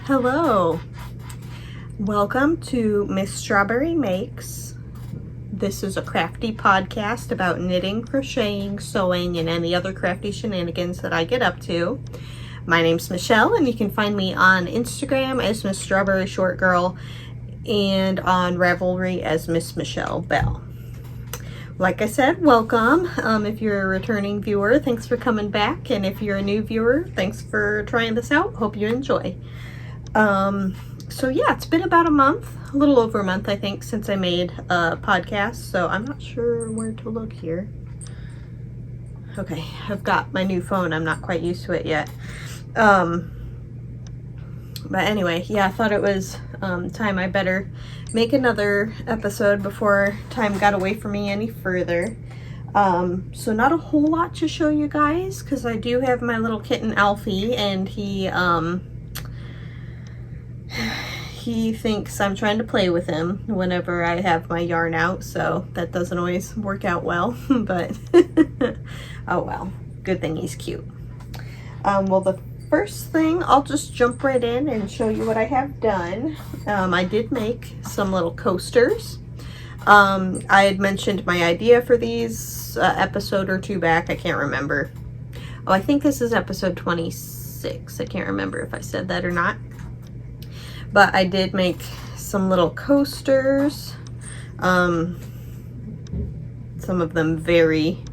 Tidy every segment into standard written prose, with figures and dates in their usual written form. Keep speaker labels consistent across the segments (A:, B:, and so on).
A: Hello, welcome to Miss Strawberry Makes. This is a crafty podcast about knitting, crocheting, sewing, and any other crafty shenanigans that I get up to. My name's Michelle, and you can find me on Instagram as Miss Strawberry Short Girl and on Ravelry as Miss Michelle Bell. Like I said, welcome. If you're a returning viewer, thanks for coming back, and if you're a new viewer, thanks for trying this out. Hope you enjoy. So yeah, it's been about a month, a little over a month, I think, since I made a podcast, so I'm not sure where to look here. Okay, I've got my new phone. I'm not quite used to it yet. But anyway, yeah, I thought it was time I better make another episode before time got away from me any further. So not a whole lot to show you guys, because I do have my little kitten Alfie, and he thinks I'm trying to play with him whenever I have my yarn out, so that doesn't always work out well, but oh well, good thing he's cute. Well, the first thing, I'll just jump right in and show you what I have done. I did make some little coasters. I had mentioned my idea for these episode or two back, I can't remember. Oh, I think this is episode 26. I can't remember if I said that or not. But I did make some little coasters. Some of them vary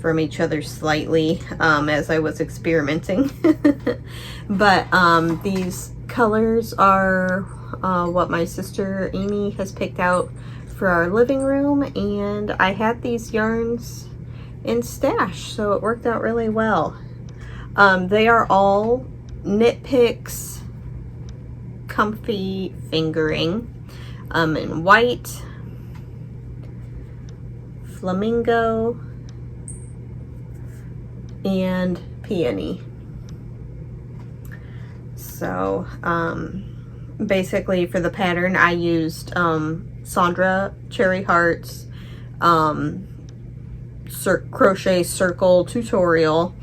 A: from each other slightly as I was experimenting. But these colors are what my sister Amy has picked out for our living room, and I had these yarns in stash, so it worked out really well. They are all knit picks, comfy fingering, in white, flamingo, and peony. So basically for the pattern I used Sandra Cherry Hearts crochet circle tutorial.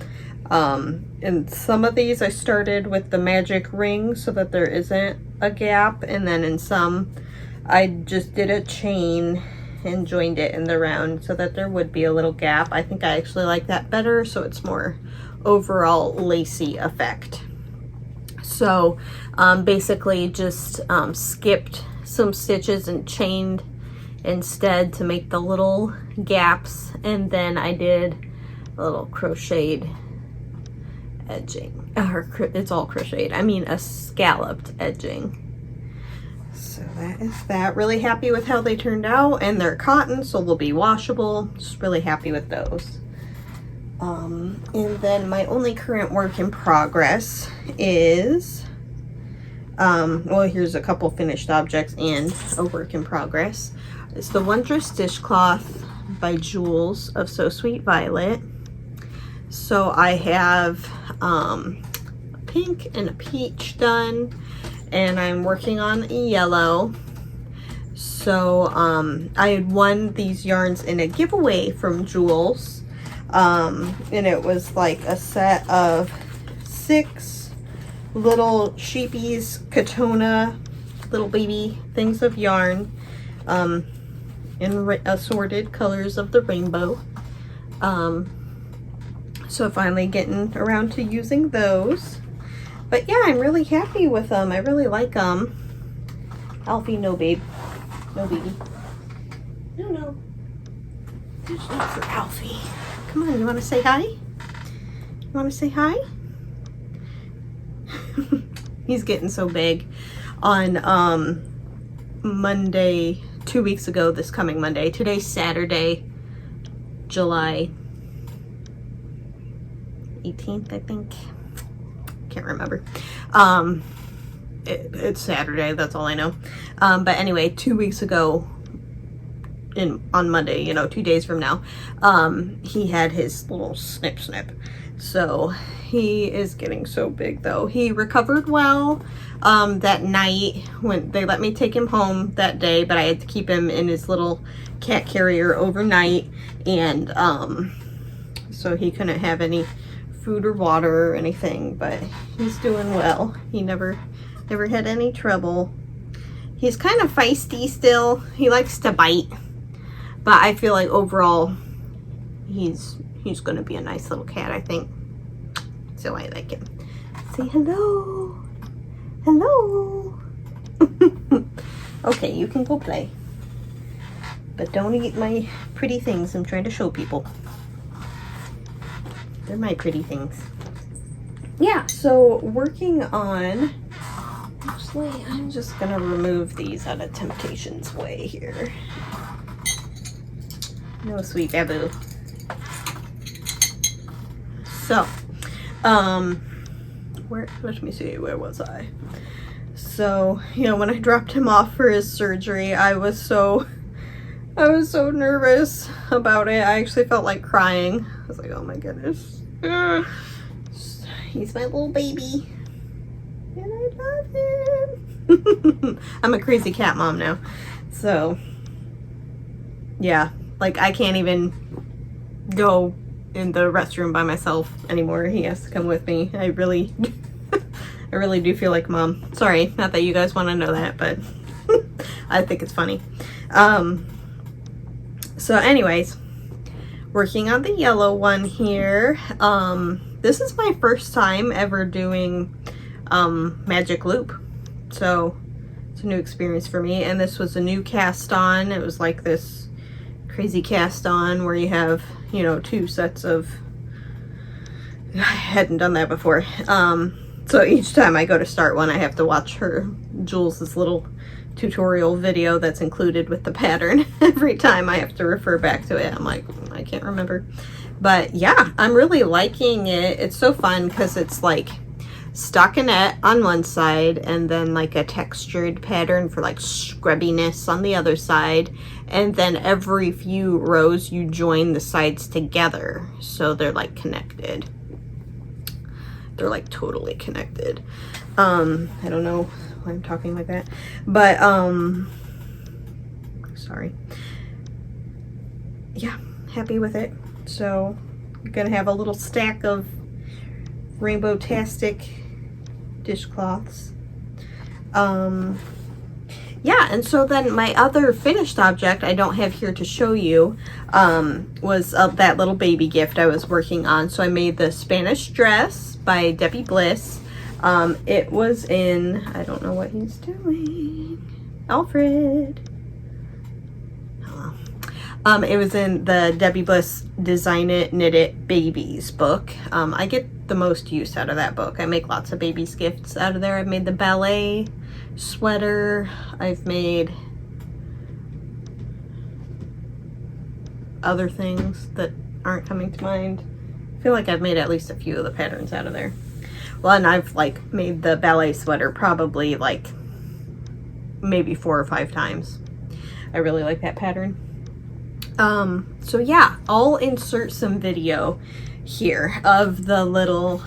A: And some of these I started with the magic ring so that there isn't a gap, and then in some I just did a chain and joined it in the round so that there would be a little gap. I think I actually like that better, so it's more overall lacy effect. So basically just skipped some stitches and chained instead to make the little gaps, and then I did a little crocheted edging, or it's all crocheted, I mean a scalloped edging. So that is that. Really happy with how they turned out, and they're cotton, so they'll be washable. Just really happy with those. And then my only current work in progress is well, here's a couple finished objects and a work in progress. It's the Wondrous Dishcloth by Jooles of So Sweet Violet. So I have a pink and a peach done, and I'm working on a yellow. So I had won these yarns in a giveaway from Jooles, and it was like a set of 6 little sheepies, Katona, little baby things of yarn, in assorted colors of the rainbow. So finally getting around to using those. But yeah, I'm really happy with them. I really like them. Alfie, no babe. No baby. No, no. There's no for Alfie. Come on, you want to say hi? You want to say hi? He's getting so big. On Monday, 2 weeks ago, this coming Monday. Today's Saturday, July 18th, I think. Can't remember. It's Saturday, that's all I know. But anyway, 2 weeks ago, on Monday, you know, 2 days from now, he had his little snip. So he is getting so big though. He recovered well that night when they let me take him home that day, but I had to keep him in his little cat carrier overnight, and so he couldn't have any food or water or anything, but he's doing well. He never Never had any trouble. He's kind of feisty still. He likes to bite. But I feel like overall, he's going to be a nice little cat, I think. So I like him. Say hello. Hello. Okay, you can go play. But don't eat my pretty things I'm trying to show people. They're my pretty things. Yeah, so working on... Actually, I'm just going to remove these out of Temptation's way here. No, sweet babu. So, let me see, where was I? So, you know, when I dropped him off for his surgery, I was so nervous about it. I actually felt like crying. I was like, oh my goodness. He's my little baby. And I love him. I'm a crazy cat mom now. So, yeah. Like, I can't even go in the restroom by myself anymore. He has to come with me. I really do feel like mom. Sorry, not that you guys want to know that, but I think it's funny. So anyways, working on the yellow one here. This is my first time ever doing magic loop. So it's a new experience for me. And this was a new cast on. It was like this crazy cast on where you have, you know, 2 sets of... I hadn't done that before. So each time I go to start one, I have to watch Jooles' little tutorial video that's included with the pattern. Every time I have to refer back to it. I'm like, I can't remember. But yeah, I'm really liking it. It's so fun because it's like stockinette on one side and then like a textured pattern for like scrubbiness on the other side. And then every few rows you join the sides together. So they're like connected. They're like totally connected. I don't know why I'm talking like that, but sorry. Yeah, happy with it. So I'm gonna have a little stack of rainbow-tastic dishcloths. Yeah, and so then my other finished object I don't have here to show you was that little baby gift I was working on. So I made the Spanish dress by Debbie Bliss. It was in, I don't know what he's doing, Alfred. Hello. It was in the Debbie Bliss Design It, Knit It Babies book. I get the most use out of that book. I make lots of babies gifts out of there. I've made the ballet sweater. I've made other things that aren't coming to mind. I feel like I've made at least a few of the patterns out of there. Well, and I've like made the ballet sweater probably like maybe 4 or 5 times. I really like that pattern. So yeah, I'll insert some video here of the little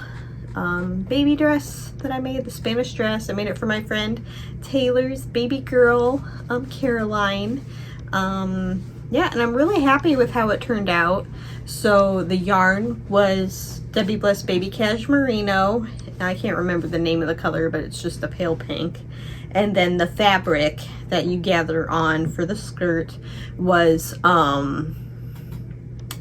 A: baby dress that I made, the Spanish dress. I made it for my friend Taylor's baby girl, Caroline. Yeah, and I'm really happy with how it turned out. So the yarn was Debbie Bliss Baby Cash Merino. I can't remember the name of the color, but it's just a pale pink. And then the fabric that you gather on for the skirt was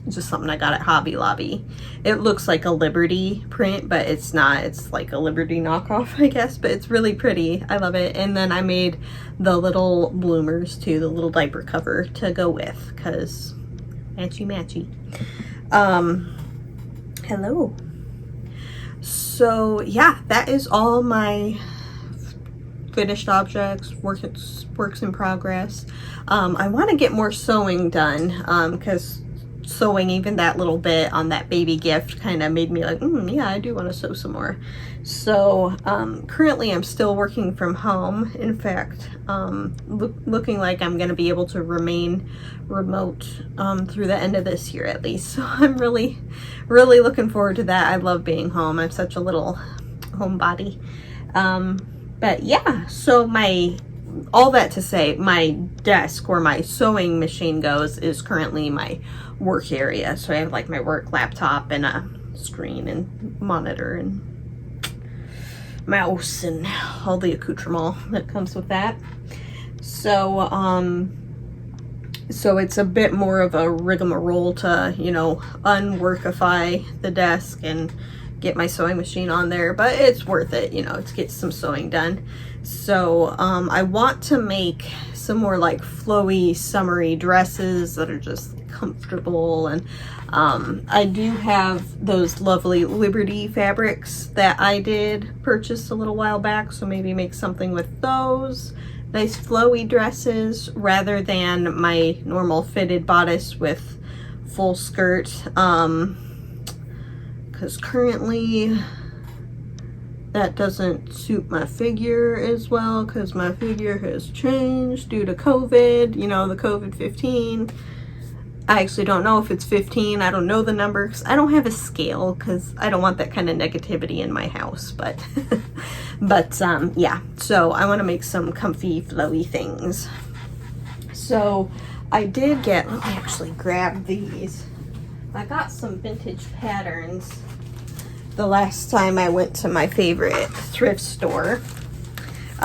A: just something I got at Hobby Lobby. It looks like a Liberty print, but it's not. It's like a Liberty knockoff, I guess, but it's really pretty. I love it. And then I made the little bloomers too, the little diaper cover to go with, because matchy matchy. Hello. So yeah, that is all my finished objects, works in progress. I want to get more sewing done, because sewing even that little bit on that baby gift kind of made me like, yeah, I do want to sew some more. So currently I'm still working from home. In fact, looking like I'm going to be able to remain remote through the end of this year at least. So I'm really looking forward to that. I love being home. I'm such a little homebody. But yeah, so all that to say, my desk where my sewing machine goes is currently my work area. So I have like my work laptop and a screen and monitor and mouse and all the accoutrement that comes with that. So so it's a bit more of a rigmarole to, you know, unworkify the desk and get my sewing machine on there, but it's worth it, you know, to get some sewing done. So I want to make some more like flowy, summery dresses that are just comfortable. And I do have those lovely Liberty fabrics that I did purchase a little while back, so maybe make something with those. Nice flowy dresses rather than my normal fitted bodice with full skirt, because currently that doesn't suit my figure as well, because my figure has changed due to COVID, you know, the COVID-15. I actually don't know if it's 15. I don't know the number because I don't have a scale, because I don't want that kind of negativity in my house. But yeah, so I want to make some comfy flowy things. So I did get, let me actually grab these. I got some vintage patterns the last time I went to my favorite thrift store.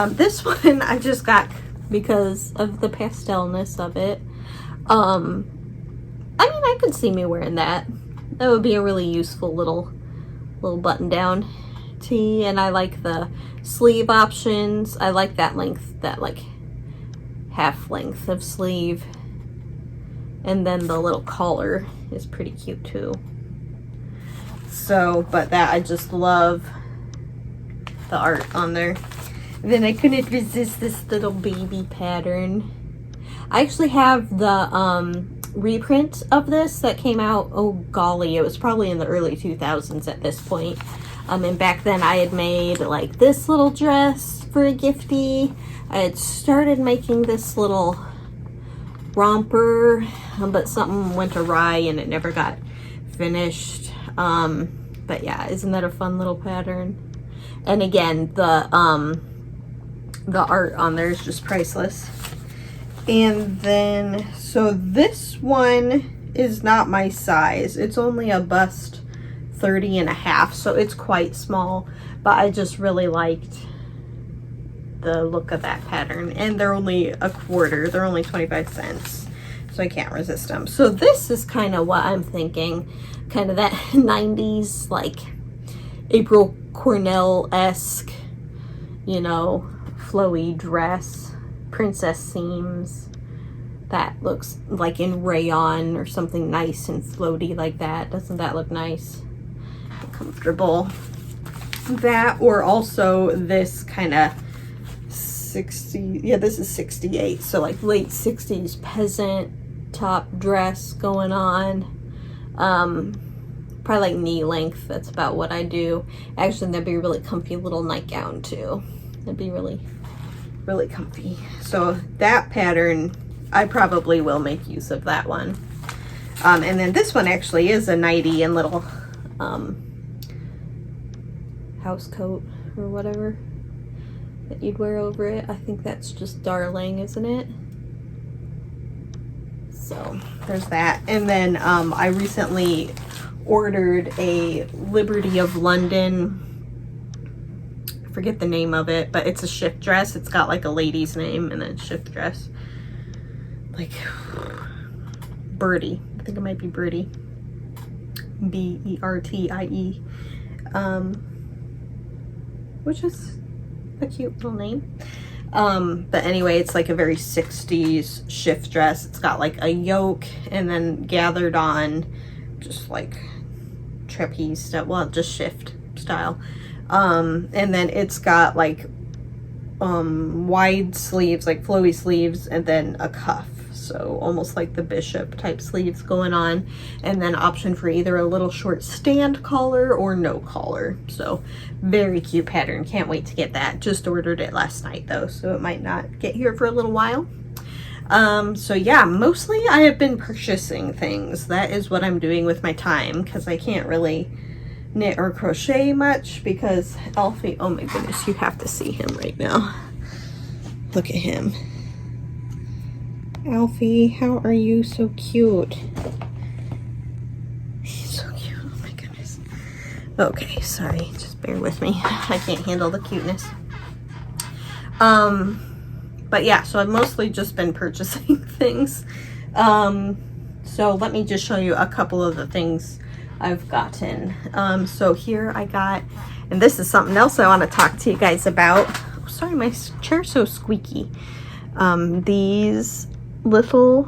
A: This one I just got because of the pastelness of it. I mean, I could see me wearing that. That would be a really useful little button-down tee, and I like the sleeve options. I like that length, that like half length of sleeve, and then the little collar is pretty cute too. So, but that, I just love the art on there. And then I couldn't resist this little baby pattern. I actually have the reprint of this that came out, oh golly, it was probably in the early 2000s at this point. And back then I had made like this little dress for a giftie. I had started making this little romper, but something went awry and it never got finished. But yeah, isn't that a fun little pattern? And again, the art on there is just priceless. And then, so this one is not my size. It's only a bust 30.5, so it's quite small, but I just really liked the look of that pattern. And they're only a quarter, they're only 25 cents, so I can't resist them. So this is kind of what I'm thinking, kind of that 90s, like April Cornell-esque, you know, flowy dress. Princess seams that looks like in rayon or something nice and floaty like that. Doesn't that look nice and comfortable? That, or also this kind of 60, yeah, this is 68, so like late 60s peasant top dress going on. Probably like knee length. That's about what I do. Actually, that'd be a really comfy little nightgown too. That'd be really comfy. So that pattern, I probably will make use of that one. And then this one actually is a nightie and little house coat or whatever that you'd wear over it. I think that's just darling, isn't it? So there's that. And then I recently ordered a Liberty of London, forget the name of it, but it's a shift dress. It's got like a lady's name and then shift dress, like Birdie. I think it might be Birdie, B-E-R-T-I-E, which is a cute little name. But anyway, it's like a very 60s shift dress. It's got like a yoke and then gathered on just like trapeze stuff, well, just shift style. And then it's got like wide sleeves, like flowy sleeves, and then a cuff, so almost like the bishop type sleeves going on, and then option for either a little short stand collar or no collar. So very cute pattern. Can't wait to get that. Just ordered it last night though, so it might not get here for a little while. So yeah, mostly I have been purchasing things. That is what I'm doing with my time, because I can't really knit or crochet much because Alfie, oh my goodness, you have to see him right now. Look at him. Alfie, how are you so cute? He's so cute, oh my goodness. Okay, sorry, just bear with me. I can't handle the cuteness. But yeah, so I've mostly just been purchasing things. So let me just show you a couple of the things I've gotten. So here I got, and this is something else I want to talk to you guys about. Oh, sorry, my chair's so squeaky. These little,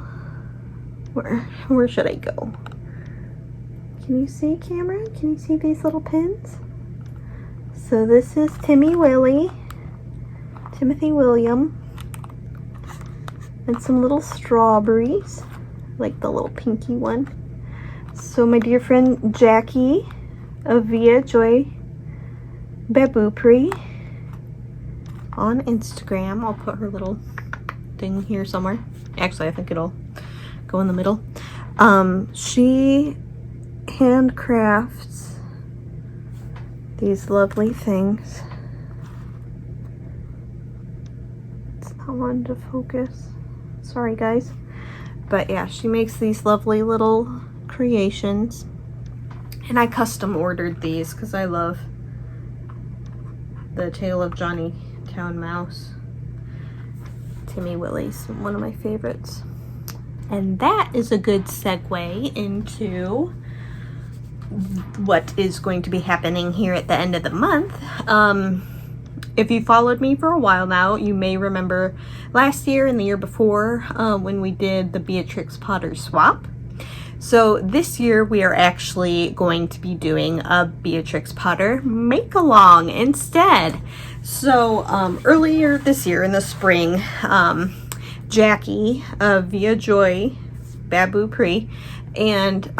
A: where should I go? Can you see, camera? Can you see these little pins? So this is Timothy William, and some little strawberries, like the little pinky one. So my dear friend Jackie of Via Joy Babupri on Instagram. I'll put her little thing here somewhere. Actually, I think it'll go in the middle. She handcrafts these lovely things. It's not wanting to focus. Sorry, guys. But yeah, she makes these lovely little creations. And I custom ordered these because I love the Tale of Johnny Town Mouse. Timmy Willie's one of my favorites. And that is a good segue into what is going to be happening here at the end of the month. If you followed me for a while now, you may remember last year and the year before when we did the Beatrix Potter swap. So this year we are actually going to be doing a Beatrix Potter Make-a-long instead. So earlier this year in the spring, Jackie of Via Joy Babupri and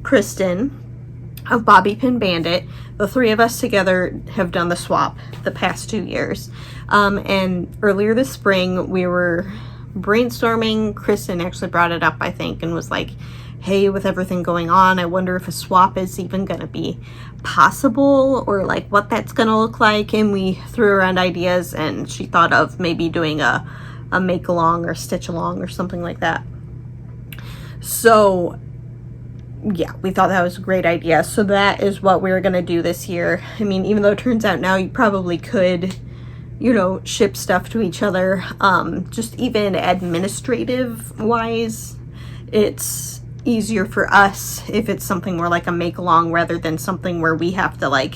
A: Kristen of Bobby Pin Bandit, the three of us together have done the swap the past 2 years. And earlier this spring we were brainstorming. Kristen actually brought it up, I think, and was like, hey, with everything going on, I wonder if a swap is even going to be possible, or like what that's going to look like. And we threw around ideas, and she thought of maybe doing a make-along or stitch-along or something like that. So yeah, we thought that was a great idea. So that is what we're going to do this year. I mean, even though it turns out now you probably could, you know, ship stuff to each other, just even administrative wise, it's easier for us if it's something more like a make-along rather than something where we have to like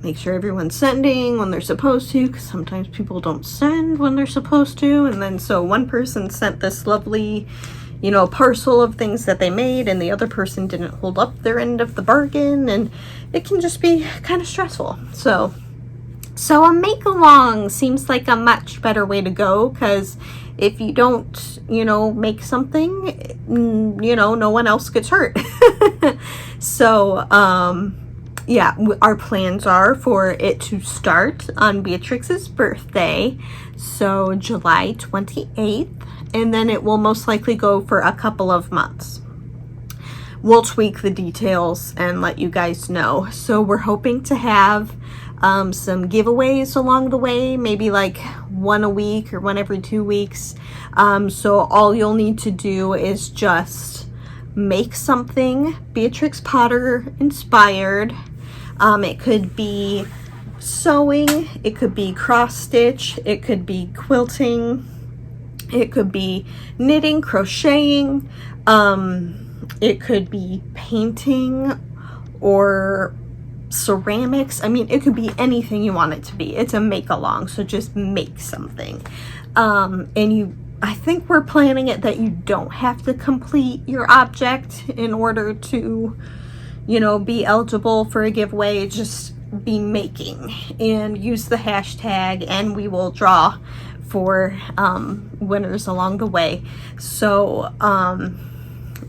A: make sure everyone's sending when they're supposed to, because sometimes people don't send when they're supposed to. And then so one person sent this lovely, you know, parcel of things that they made, and the other person didn't hold up their end of the bargain, and it can just be kind of stressful. So a make-along seems like a much better way to go, because if you don't, you know, make something, you know, no one else gets hurt. So yeah, our plans are for it to start on Beatrix's birthday, so July 28th, and then it will most likely go for a couple of months. We'll tweak the details and let you guys know. So we're hoping to have some giveaways along the way, maybe like one a week or one every 2 weeks. So all you'll need to do is just make something Beatrix Potter inspired. It could be sewing, it could be cross stitch, it could be quilting, it could be knitting, crocheting, it could be painting or ceramics. I mean, it could be anything you want it to be. It's a make-along, so just make something. And I think we're planning it that you don't have to complete your object in order to, you know, be eligible for a giveaway. Just be making and use the hashtag, and we will draw for winners along the way. So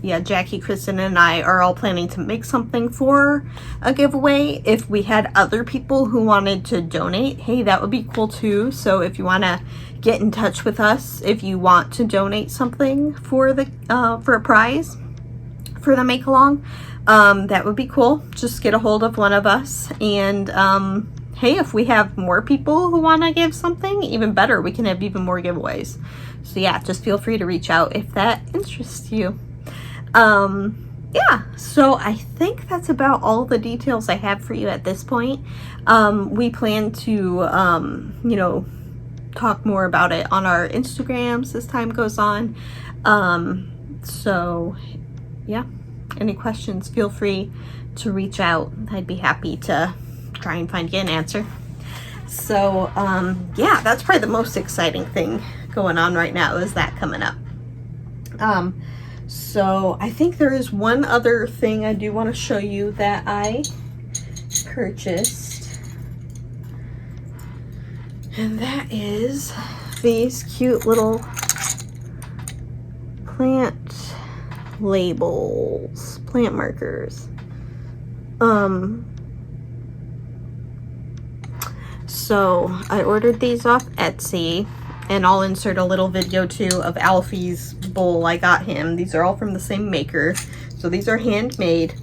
A: yeah, Jackie, Kristen, and I are all planning to make something for a giveaway. If we had other people who wanted to donate, hey, that would be cool too. So if you want to get in touch with us, if you want to donate something for the for a prize for the make-along, that would be cool. Just get a hold of one of us, and hey, if we have more people who want to give something, even better, we can have even more giveaways. So yeah, just feel free to reach out if that interests you. yeah, so I think that's about all the details I have for you at this point. We plan to, you know, talk more about it on our Instagrams as time goes on. So yeah, any questions, feel free to reach out. I'd be happy to try and find you an answer. So yeah, that's probably the most exciting thing going on right now, is that coming up. So I think there is one other thing I do want to show you that I purchased, and that is these cute little plant labels, plant markers. So I ordered these off Etsy, and I'll insert a little video too of Alfie's bowl I got him. These are all from the same maker. So these are handmade.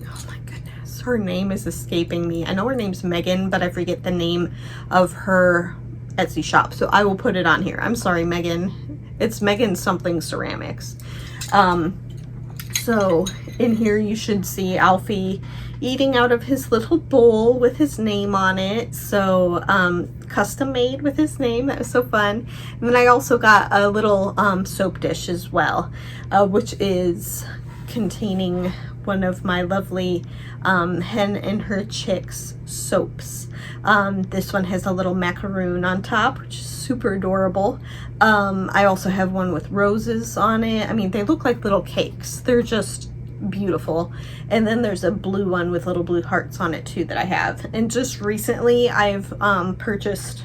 A: Oh my goodness, her name is escaping me. I know her name's Megan, but I forget the name of her Etsy shop. So I will put it on here. I'm sorry, Megan. It's Megan something ceramics. So in here you should see Alfie eating out of his little bowl with his name on it. So custom made with his name. That was so fun. And then I also got a little soap dish as well, which is containing one of my lovely hen and her chicks soaps. This one has a little macaroon on top, which is super adorable. I also have one with roses on it. I mean, they look like little cakes. They're just beautiful. And then there's a blue one with little blue hearts on it too that I have. And just recently I've purchased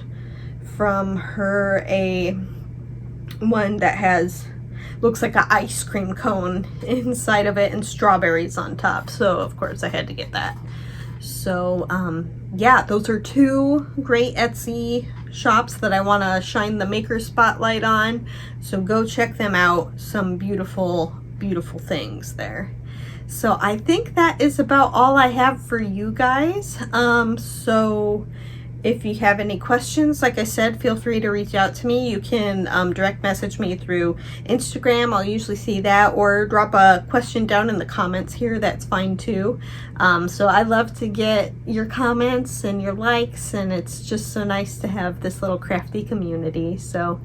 A: from her a one that has, looks like an ice cream cone inside of it and strawberries on top. So of course I had to get that. So yeah, those are two great Etsy shops that I want to shine the maker spotlight on. So go check them out. Some beautiful, beautiful things there. So I think that is about all I have for you guys. So if you have any questions, like I said, feel free to reach out to me. You can direct message me through Instagram. I'll usually see that, or drop a question down in the comments here. That's fine too. So I love to get your comments and your likes, and it's just so nice to have this little crafty community. So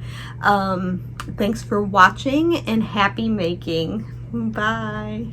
A: thanks for watching, and happy making. Bye.